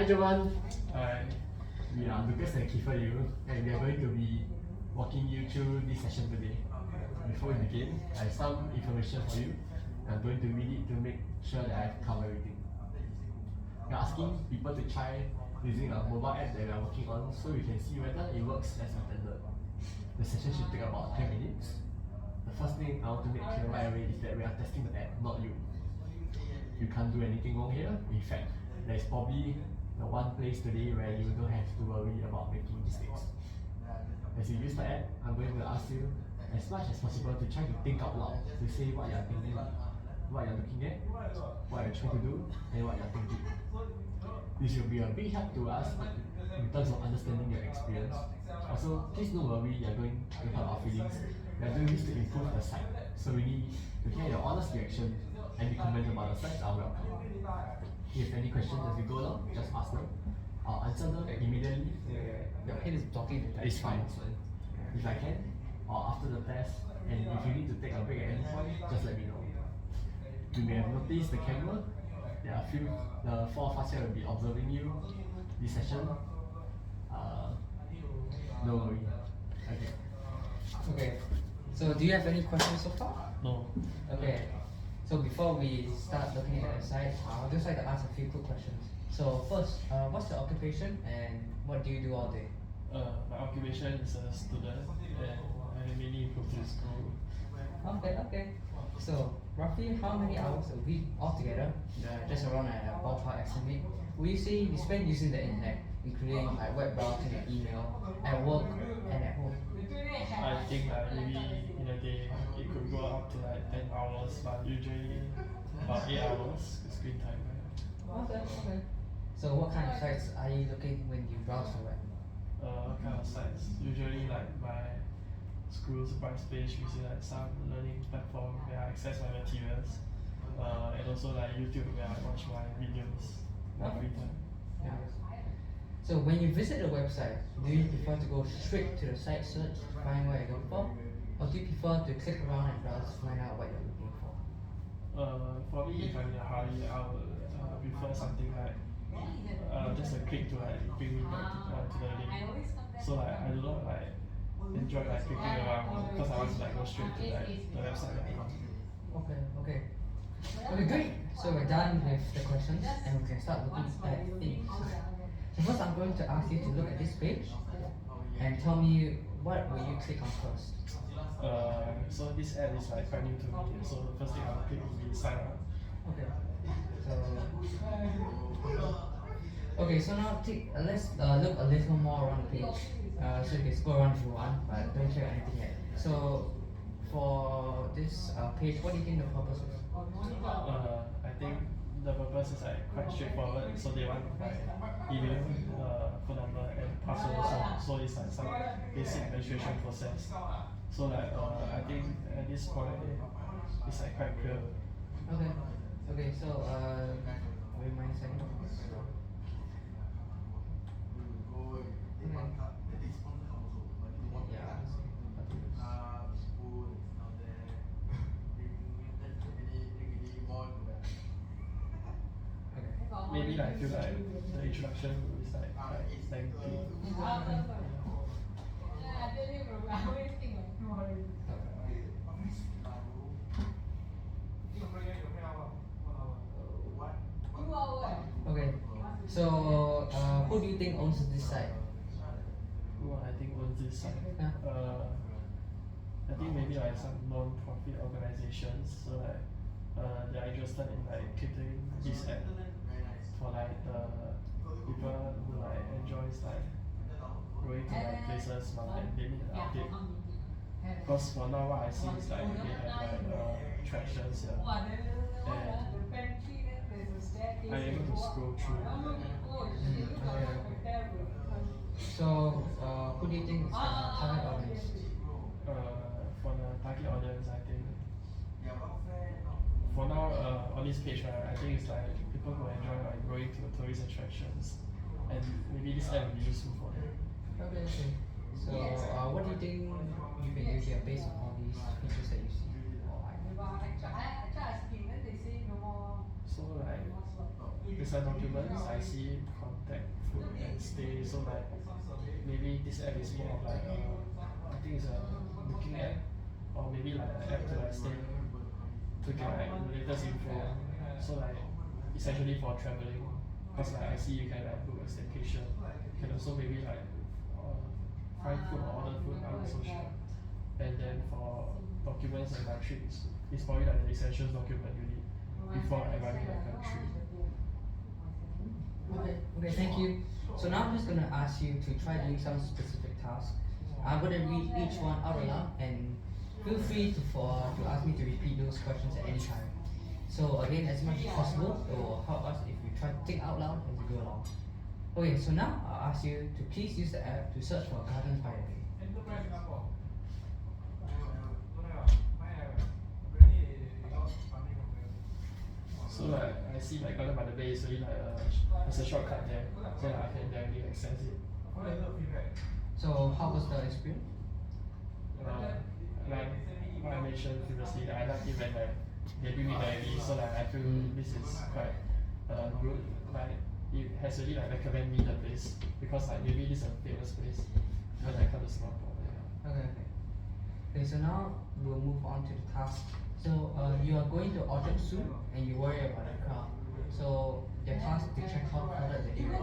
Hi Jovan, Hi. we are Lucas and Kiefer you, and we are going to be walking you through this session today. Before we begin, I have some information for you. I'm going to read it to make sure that I've covered everything. We are asking people to try using a mobile app that we are working on so we can see whether it works as intended. The session should take about 10 minutes. The first thing I want to make clear right away is that we are testing the app, not you. You can't do anything wrong here. In fact, there is probably the one place today where you don't have to worry about making mistakes. As you use the app, I'm going to ask you as much as possible to try to think out loud, to say what you're thinking, what you're looking at, what you're trying to do, and what you're thinking. This will be a big help to us in terms of understanding your experience. Also, please don't worry, you're going to hurt our feelings. We are doing this to improve the site, so we need to hear your honest reaction. Any comments about the site are welcome. If you have any questions as we go along, just ask them. I'll answer them immediately. Your head is blocking the It's fine, it's fine. If I can, or after the test, and if you need to take a break at any point, just let me know. You may have noticed the camera. There are the four of us here will be observing you this session. No worry. Okay. Okay. So do you have any questions so far? No. Okay. So before we start looking at the site, I'd just like to ask a few quick questions. So first, what's your occupation and what do you do all day? My occupation is a student and I mainly go to school. Okay. So roughly how many hours a week altogether, just around a ballpark estimate, would you say you spend using the internet, including like web browsing and email, at work and at home? I think maybe in a day it could go up to like 10 hours, but usually about 8 hours screen time. Okay. So what kind of sites are you looking when you browse the web? What kind of sites? Usually like my school's Bright page, which is like some learning platform where I access my materials. And also like YouTube where I watch my videos my free time. Yeah. So when you visit a website, do you prefer to go straight to the site search to find what you're looking for? Or do you prefer to click around and browse to find out what you're looking for? For me, if I'm in a hurry, I would prefer something like just a click to like bring me back to the link. So like I do not like enjoy like clicking around because I want to like go straight to like the website that I want. Okay, great. So we're done with the questions and we can start looking at things. So first I'm going to ask you to look at this page and tell me what will you click on first. So this app is like quite new to me. So the first thing I'll click will be sign up. So now let's look a little more around the page. So you can scroll around if you want, but don't check anything yet. So for this page, what do you think the purpose is? I think the purpose is like quite straightforward. So they want like email, phone number, and password also. So it's like some basic registration process. So like I think at this point it's like quite clear. Okay. So will you mind a second? Maybe like I feel like the introduction is like quite lengthy. Okay. So who do you think owns this site? Who I think owns this site? I think maybe like some non-profit organizations. So like they're interested in like catering this app for like the people who like enjoys like going to like places but like they need an update. Because for now what I see is like they have like attractions here and I'm able to scroll through. So who do you think is the target audience? For the target audience, I think for now on this page, right, I think it's like people who enjoy like going to tourist attractions, and maybe this app will be useful for them. Okay. So what do you think you can use here based on all these features that you see? So like design documents, I see contact, food, and stay. So like maybe this app is more of like I think it's a booking app, or maybe like an app to like stay to get like the latest info. So like essentially for traveling, because like I see you can like book a staycation, you can also maybe like find food or order food. I'm not so sure. And then for documents and like trips, it's probably like the essentials document you need before arriving at the country. Okay, thank you. So now I'm just gonna ask you to try doing some specific tasks. I'm gonna read each one out aloud, and feel free to ask me to repeat those questions at any time. So again, as much as possible, it will help us if we try to think out loud as we go along. Okay, so now I'll ask you to please use the app to search for Gardens by the Bay. So like I see like Garden by the Bay is really like there's a shortcut there, so like, I can directly access it. So how was the experience? Like what I mentioned previously, I like it when like they bring me directly, so like I feel this is quite good. Like it has really like recommend me the place because like maybe this is a famous place when I come to Singapore. Yeah. Okay. Okay, so now we'll move on to the task. So you are going to Orchard soon, and you worry about the crowd. So the task is to check how crowded the area is.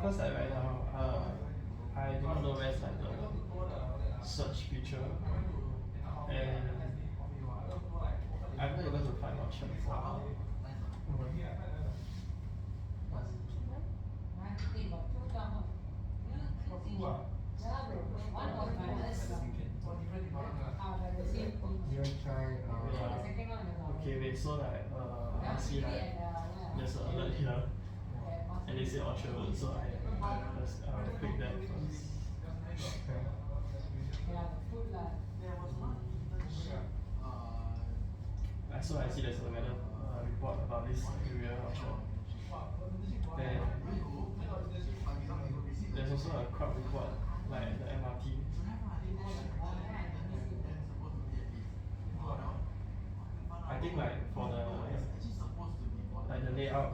Because like right now, I do not know where's like the search feature, and I'm not able to find option for. You try. Okay, wait. So like, I see like there's an alert here, and they say Orchard Road, so I'll click that first. So I see there's a weather report about this area, Orchard. Then there's also a crowd report, like the MRT. I think like for the layout,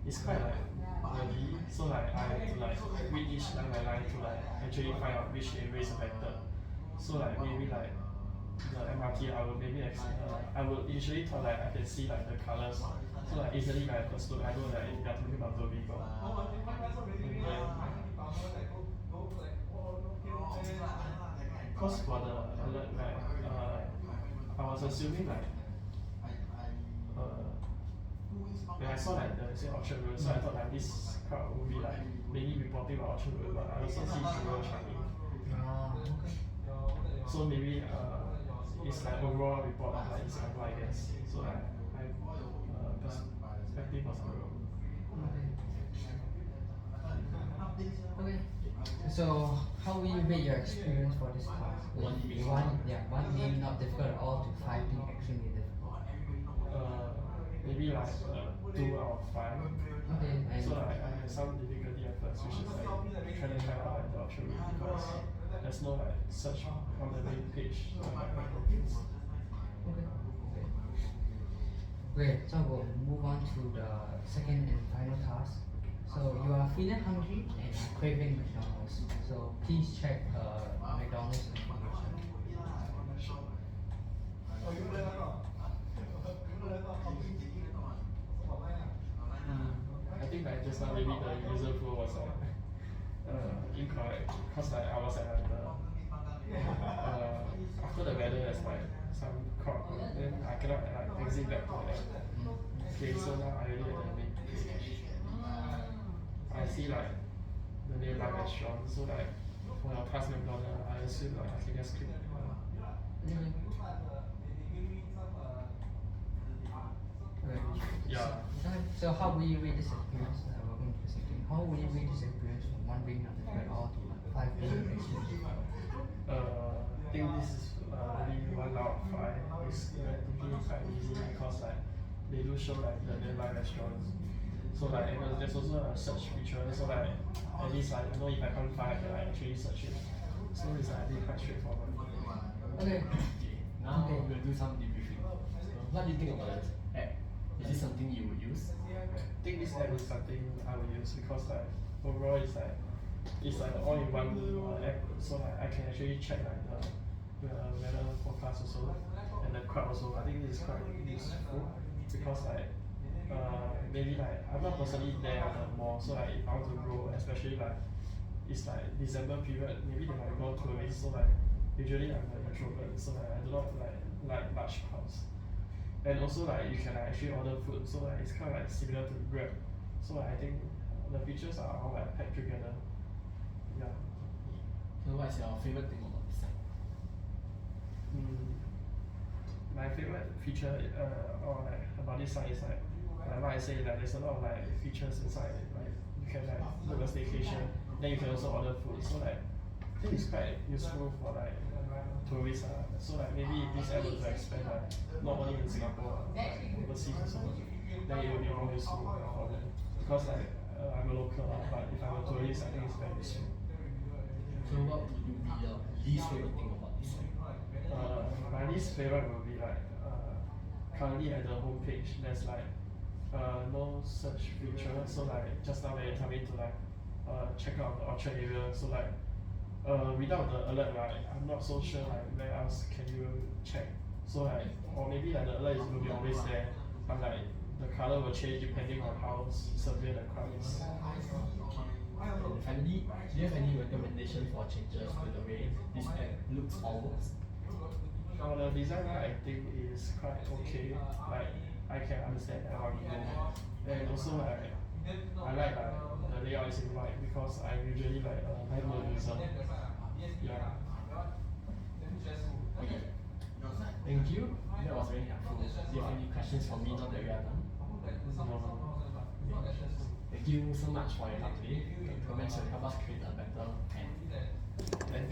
it's quite like wordy. So like I have to like read each line by line to like actually find out which area is affected. So like maybe like the MRT, I will maybe I will initially thought like I can see like the colors. So like easily like first look, I know that they are talking about the vehicle. Because for the alert, like I was assuming like when I saw like the say Orchard Road, so I thought like this crowd would be like mainly reporting about Orchard Road, but I also see Jewel Changi. So maybe it's like overall report of like Singapore, I guess. So like perspective of Singapore. Okay. So how will you rate your experience for this task? One being not difficult at all to 5 being extremely difficult. Maybe like 2 out of 5. Okay. And So like, I had some difficulty at first, which is like trying to find out like the Orchard Road because there's no like search on the main page. So I'm quite confused. okay. Okay, so we'll move on to the second and final task. So you are feeling hungry and are craving McDonald's. So please check McDonald's information. I think like just now maybe the user flow was incorrect because like I was at the after the weather there's like some crowd, then I cannot like exit back to the app. Okay, so now I already at the main page. I see like the nearby restaurant, so like when I pass McDonald's, I assume like I can just click. Okay. Yeah. So how will you rate this experience? We're going to the second. How will you rate this experience? pages from 1 being notified all to like 5 being actually. I think this is really 1 out of 5. It's relatively quite easy because like they do show like the nearby restaurants. So like there's also a search feature. So like at least like I know if I can't find, I can like, actually search it. So it's like really quite straightforward. Okay. Now Okay. we'll do some debriefing. So, what do you think about this app? Is this something you would use? I think this app is something I will use because like overall it's like all in one app, so like I can actually check like the weather forecast also and the crowd also. I think this is quite useful because like maybe like I'm not personally there at the mall, so like if I want to go, especially like it's like December period, maybe they might go tourists, so like usually I'm an introvert, so like I do not like large crowds. And also like you can like, actually order food, so like it's kind of like similar to Grab. So like, I think the features are all like packed together. Yeah. So what's your favorite thing about this app? My favorite feature or like about this site is like what I say, like there's a lot of like features inside. Like you can like book a staycation, then you can also order food. So like I think it's quite useful for like tourists. So like maybe if this app were to expand like not only in Singapore, like overseas also, then it will be more useful for them. Because like I'm a local, but if I'm a tourist, I think it's very useful. So what would be your least favorite thing about this app? My least favorite will be like currently at the homepage there's like no search feature. So like just now when you tell me to like check out the Orchard area, so like without the alert right, I'm not so sure like where else can you check. So like or maybe like the alert will be always there, but like the color will change depending on how severe the crowd is. And finally, do you have any recommendation for changes to the way this app looks or works? The design I think is quite okay. Like I can understand that how it goes. And also like I like the layout is in white because I'm usually like a manual user. Yeah. Okay. Thank you. That was very helpful. Do you have any questions for me now that we are done? No. Thank you so much for your help today. Your comments will help us create a better app. Thank you.